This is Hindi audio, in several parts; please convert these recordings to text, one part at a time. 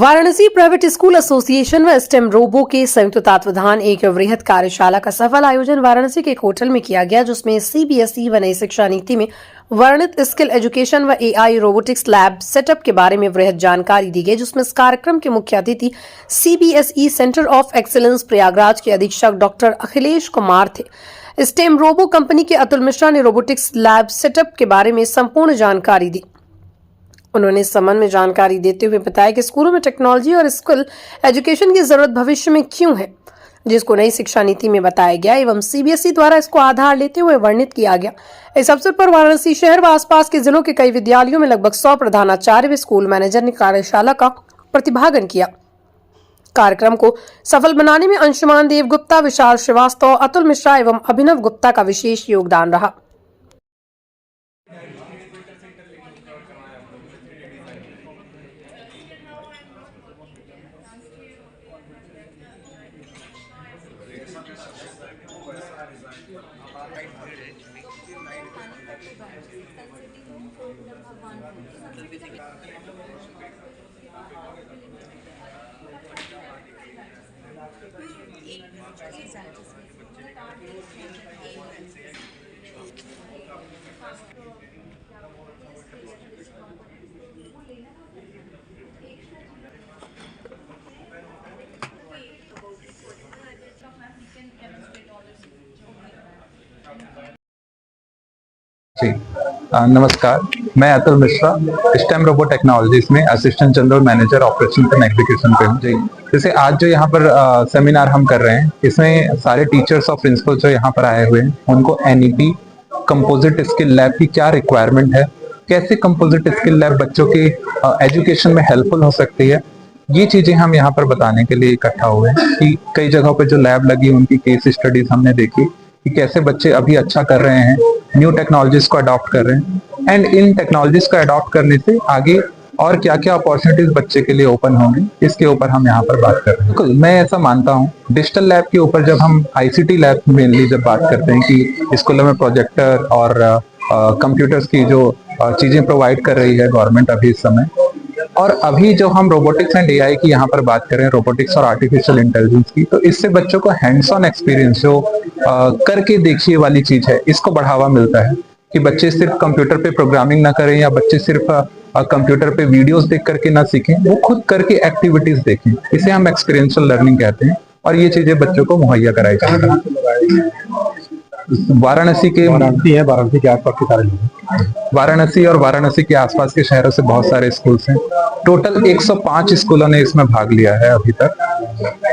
वाराणसी प्राइवेट स्कूल एसोसिएशन व स्टेम रोबो के संयुक्त तत्वावधान एक वृहद कार्यशाला का सफल आयोजन वाराणसी के एक होटल में किया गया, जिसमें सीबीएसई व नई शिक्षा नीति में वर्णित स्किल एजुकेशन व एआई रोबोटिक्स लैब सेटअप के बारे में वृहद जानकारी दी गई। जिसमें इस कार्यक्रम के मुख्य अतिथि CBSE centre of excellence Prayagraj के अधीक्षक डॉक्टर अखिलेश कुमार थे। स्टेम रोबो कंपनी के अतुल मिश्रा ने रोबोटिक्स लैब सेटअप के बारे में संपूर्ण जानकारी दी। उन्होंने इस संबंध में जानकारी देते हुए बताया कि स्कूलों में टेक्नोलॉजी और स्किल एजुकेशन की जरूरत भविष्य में क्यों है, जिसको नई शिक्षा नीति में बताया गया एवं सीबीएसई द्वारा इसको आधार लेते हुए वर्णित किया गया। इस अवसर पर वाराणसी शहर व आसपास के जिलों के कई विद्यालयों में लगभग 100 प्रधानाचार्य व स्कूल मैनेजर ने कार्यशाला का प्रतिभागन किया। कार्यक्रम को सफल बनाने में अंशुमान देव गुप्ता, विशाल श्रीवास्तव, अतुल मिश्रा एवं अभिनव गुप्ता का विशेष योगदान रहा। जी नमस्कार, मैं Atul Mishra STEM Robo Technologies में assistant general manager operation and execution पे हूँ। जी जैसे आज जो यहाँ पर सेमिनार हम कर रहे हैं, इसमें सारे टीचर्स और प्रिंसिपल जो यहाँ पर आए हुए हैं, उनको एनईपी कंपोजिट स्किल लैब की क्या रिक्वायरमेंट है, कैसे कंपोजिट स्किल लैब बच्चों के एजुकेशन में हेल्पफुल हो सकती है, ये चीजें हम यहाँ पर बताने के लिए इकट्ठा हुए हैं। कि कई जगहों पर जो लैब लगी उनकी केस स्टडीज हमने देखी कि कैसे बच्चे अभी अच्छा कर रहे हैं, न्यू टेक्नोलॉजीज को अडॉप्ट कर रहे हैं एंड इन टेक्नोलॉजीज को अडॉप्ट करने से आगे और क्या क्या अपॉर्चुनिटीज बच्चे के लिए ओपन होंगी, इसके ऊपर हम यहाँ पर बात कर रहे हैं। बिल्कुल, मैं ऐसा मानता हूँ डिजिटल लैब के ऊपर जब हम आईसीटी लैब मेनली जब बात करते हैं कि स्कूलों में प्रोजेक्टर और कंप्यूटर्स की जो चीजें प्रोवाइड कर रही है गवर्नमेंट अभी इस समय, और अभी जो हम रोबोटिक्स एंड एआई की यहाँ पर बात करें, रोबोटिक्स और आर्टिफिशियल इंटेलिजेंस की, तो इससे बच्चों को हैंड्स ऑन एक्सपीरियंस जो करके देखिए वाली चीज है, इसको बढ़ावा मिलता है कि बच्चे सिर्फ कंप्यूटर पे प्रोग्रामिंग ना करें या बच्चे सिर्फ कंप्यूटर पे वीडियोस देख करके ना सीखें, वो खुद करके एक्टिविटीज देखें। इसे हम एक्सपीरियंशियल लर्निंग कहते हैं और ये चीजें बच्चों को मुहैया कराई जाती है। वाराणसी के आसपास के सारे लोग, वाराणसी और वाराणसी के आसपास के शहरों से बहुत सारे स्कूल्स हैं। टोटल 105 स्कूलों ने इसमें भाग लिया है अभी तक।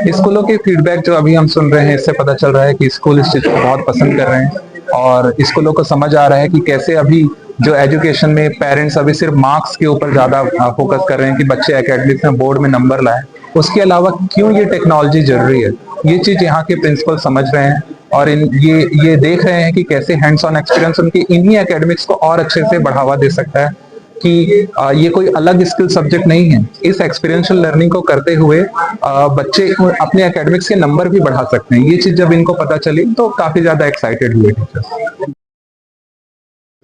स्कूलों के फीडबैक जो अभी हम सुन रहे हैं, इससे पता चल रहा है कि स्कूल इस चीज को बहुत पसंद कर रहे हैं और स्कूलों को समझ आ रहा है कि कैसे अभी जो एजुकेशन में पेरेंट्स अभी सिर्फ मार्क्स के ऊपर ज्यादा फोकस कर रहे हैं कि बच्चे एकेडमिक्स में बोर्ड में नंबर लाए, उसके अलावा क्यों ये टेक्नोलॉजी जरूरी है, ये चीज यहाँ के प्रिंसिपल समझ रहे हैं और ये देख रहे हैं कि कैसे हैंड्स ऑन एक्सपीरियंस उनके इन्हीं एकेडमिक्स को और अच्छे से बढ़ावा दे सकता है। कि ये कोई अलग स्किल सब्जेक्ट नहीं है, इस एक्सपीरियंशियल लर्निंग को करते हुए बच्चे अपने एकेडमिक्स के नंबर भी बढ़ा सकते हैं। ये चीज जब इनको पता चली तो काफी ज्यादा एक्साइटेड हुए टीचर्स।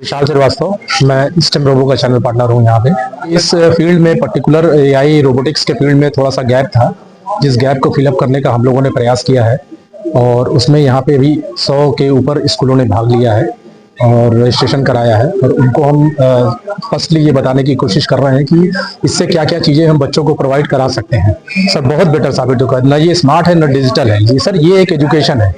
विशाल श्रीवास्तव, मैं स्टेम रोबो का चैनल पार्टनर हूँ यहाँ पे। इस फील्ड में पर्टिकुलर एआई रोबोटिक्स के फील्ड में थोड़ा सा गैप था, जिस गैप को फिलअप करने का हम लोगों ने प्रयास किया है और उसमें यहाँ पे भी 100 के ऊपर स्कूलों ने भाग लिया है और रजिस्ट्रेशन कराया है। और उनको हम फर्स्टली ये बताने की कोशिश कर रहे हैं कि इससे क्या क्या चीज़ें हम बच्चों को प्रोवाइड करा सकते हैं। सर बहुत बेटर साबित होगा, ना ये स्मार्ट है ना डिजिटल है, जी सर ये एक एजुकेशन है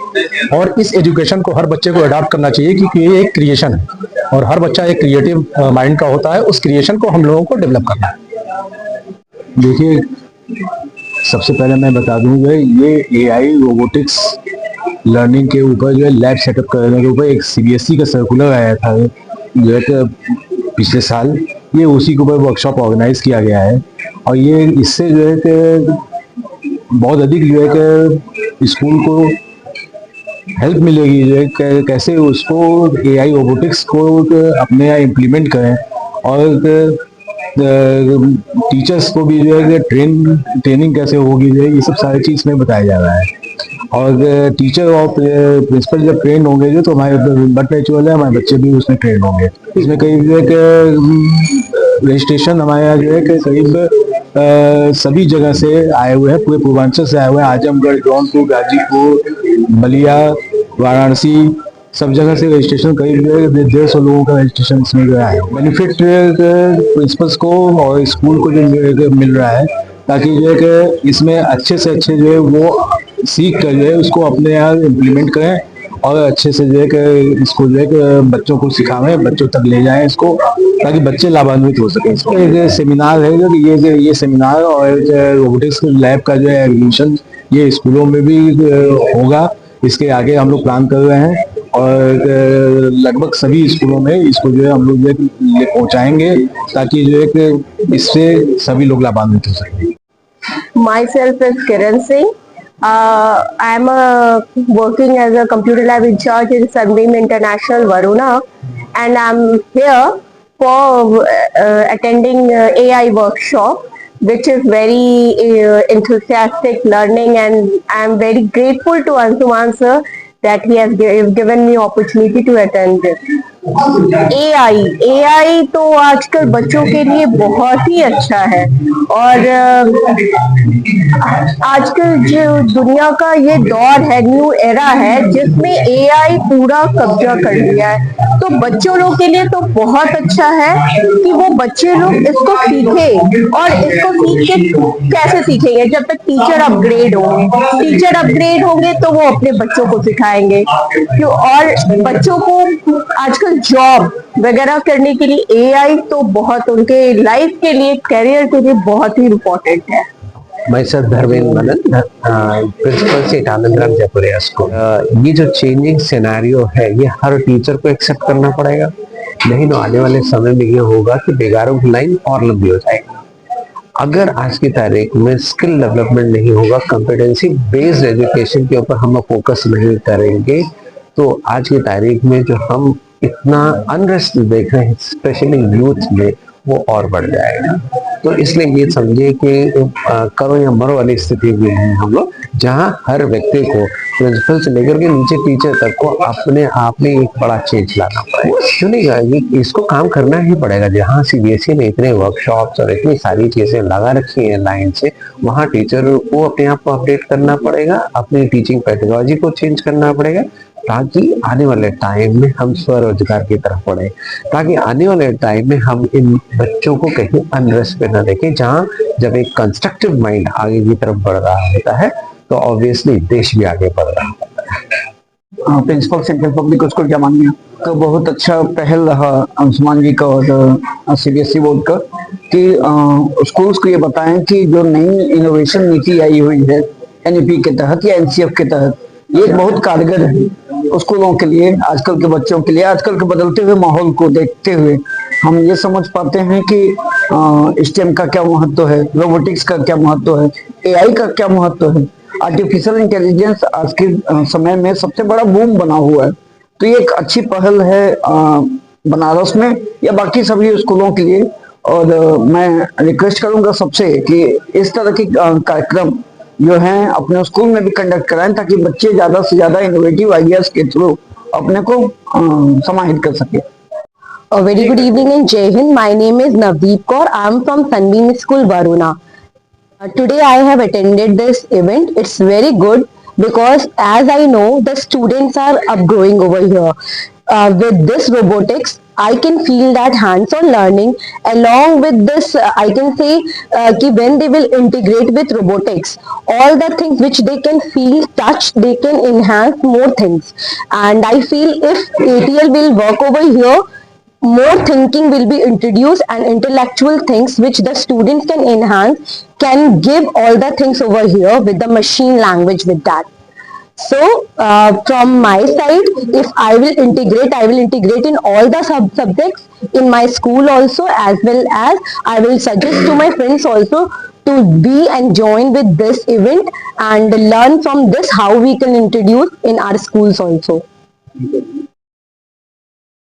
और इस एजुकेशन को हर बच्चे को अडॉप्ट करना चाहिए क्योंकि ये एक क्रिएशन है और हर बच्चा एक क्रिएटिव माइंड का होता है। उस क्रिएशन को हम लोगों को डेवलप करना है। देखिए, सबसे पहले मैं बता दूं ये एआई रोबोटिक्स लर्निंग के ऊपर जो है लैब सेटअप करने के ऊपर एक सीबीएसई का सर्कुलर आया था जो है कि पिछले साल, ये उसी के ऊपर वर्कशॉप ऑर्गेनाइज किया गया है और ये इससे जो है कि बहुत अधिक जो है कि स्कूल को हेल्प मिलेगी जो है कैसे उसको एआई रोबोटिक्स को अपने यहाँ इम्प्लीमेंट करें और टीचर्स को भी जो है ट्रेनिंग कैसे होगी जो है, ये सब सारी चीज़ में बताया जा रहा है। और टीचर और प्रिंसिपल जब ट्रेन होंगे जो तो हमारे बट नेचुरल है, हमारे बच्चे भी उसमें ट्रेन होंगे। इसमें कई रजिस्ट्रेशन हमारे यहाँ जो है कि करीब सभी जगह से आए हुए हैं, पूरे पूर्वांचल से आए हुए हैं। आजमगढ़, जौनपुर, गाजीपुर, बलिया, वाराणसी, सब जगह से रजिस्ट्रेशन करीब 150 लोगों का रजिस्ट्रेशन इसमें जो है बेनिफिट प्रिंसिपल्स को और स्कूल को जो मिल रहा है, ताकि जो है कि इसमें अच्छे से अच्छे जो है वो सीख कर जो है उसको अपने यहाँ इम्प्लीमेंट करें और अच्छे से जो है कि इसको जो है कि बच्चों को सिखावें, बच्चों तक ले जाएं इसको, ताकि बच्चे लाभान्वित हो सकें। इसको एक सेमिनार है जो कि ये सेमिनार और रोबोटिक्स लैब का जो है एडमिशन ये स्कूलों में भी होगा। इसके आगे हम लोग प्लान कर रहे हैं और लगभग सभी स्कूलों में इसको जो है हम लोग ले पहुंचाएंगे, ताकि जो है कि इससे सभी लोग लाभान्वित हो सकें। Myself is Kiran Singh. I am working as a computer lab in charge in Sunbeam International, Varuna, and I am here for attending AI workshop, which is very enthusiastic learning, and I am very grateful to Ansuman sir that he has given me opportunity to attend this. AI तो आजकल बच्चों के लिए बहुत ही अच्छा है, और आजकल जो दुनिया का ये दौर है, न्यू एरा है, जिसमें AI पूरा कब्जा कर लिया है। तो बच्चों लोग के लिए तो बहुत अच्छा है कि वो बच्चे लोग इसको सीखें, और इसको सीख के कैसे सीखेंगे, जब तक टीचर अपग्रेड होंगे तो वो अपने बच्चों को सिखाएंगे। और बच्चों को आजकल जॉब वगैरह करने के लिए AI तो बहुत उनके लाइफ के लिए, करियर के लिए बहुत ही इम्पोर्टेंट है। मैं सर धर्मेंद्र मनन, प्रिंसिपल से आनंदराम जयपुरिया स्कूल। ये जो चेंजिंग सिनेरियो है ये हर टीचर को एक्सेप्ट करना पड़ेगा, नहीं तो आने वाले समय में ये होगा कि बेगारों की लाइन और लंबी हो जाएगी। अगर आज की तारीख में स्किल डेवलपमेंट नहीं होगा, कॉम्पिटेंसी बेस्ड एजुकेशन के ऊपर हम फोकस नहीं करेंगे, तो आज की तारीख में जो हम इतना अनरेस्ट देख रहे हैं स्पेशली यूथ में, वो और बढ़ जाएगा। तो इसलिए ये समझिए कि करो या मरो वाली स्थिति में है हम लोग, जहाँ हर व्यक्ति को प्रिंसिपल से लेकर के नीचे टीचर तक को अपने आप में एक बड़ा चेंज लाना पड़ेगा। सुनिएगा, ये इसको काम करना ही पड़ेगा। जहाँ CBSE ने इतने वर्कशॉप्स और इतनी सारी चीजें लगा रखी है लाइन से, वहाँ टीचर को अपने आप को अपडेट करना पड़ेगा, अपनी टीचिंग पैथोलॉजी को चेंज करना पड़ेगा, ताकि आने वाले टाइम में हम स्वरोजगार की तरफ बढ़े, ताकि आने वाले टाइम में हम इन बच्चों को कहीं अनरेस्ट पे न देखें। जहाँ जब एक कंस्ट्रक्टिव माइंड आगे की तरफ बढ़ रहा होता है तो ऑब्वियसली देश भी आगे बढ़ रहा होता है। प्रिंसिपल सेंट्रल पब्लिक स्कूल जामानिया का बहुत अच्छा पहल रहा अंशुमान जी का और CBSE बोर्ड का, कि स्कूल्स को ये बताएं कि जो नई इनोवेशन नीति आई हुई है NEP के तहत या NCF के तहत, ये बहुत कारगर है स्कूलों के लिए, आजकल के बच्चों के लिए। आजकल के बदलते हुए माहौल को देखते हुए हम ये समझ पाते हैं कि STEM का क्या महत्व है, रोबोटिक्स का क्या महत्व है, AI का क्या महत्व है। आर्टिफिशियल इंटेलिजेंस आज के समय में सबसे बड़ा बूम बना हुआ है। तो ये एक अच्छी पहल है बनारस में या बाकी सभी स्कूलों के लिए, और मैं रिक्वेस्ट करूंगा सबसे कि इस तरह के कार्यक्रम जो हैं अपने स्कूल में भी कंडक्ट कराएं, ताकि बच्चे ज्यादा से ज्यादा इनोवेटिव आइडियाज के थ्रू अपने को समाहित कर सके। A very good evening and Jai Hind. My name is Navdeep Kaur. I am from Sunbeam School, Varuna. Today I have attended this event. It's very good because as I know the students are upgrowing over here. With this robotics, I can feel that hands-on learning. Along with this, I can say कि when they will integrate with robotics, all the things which they can feel, touch, they can enhance more things. And I feel if ATL will work over here, more thinking will be introduced and intellectual things which the students can enhance, can give all the things over here with the machine language with that. So from my side, if I will integrate in all the subjects in my school also, as well as I will suggest to my friends also to be and join with this event and learn from this how we can introduce in our schools also.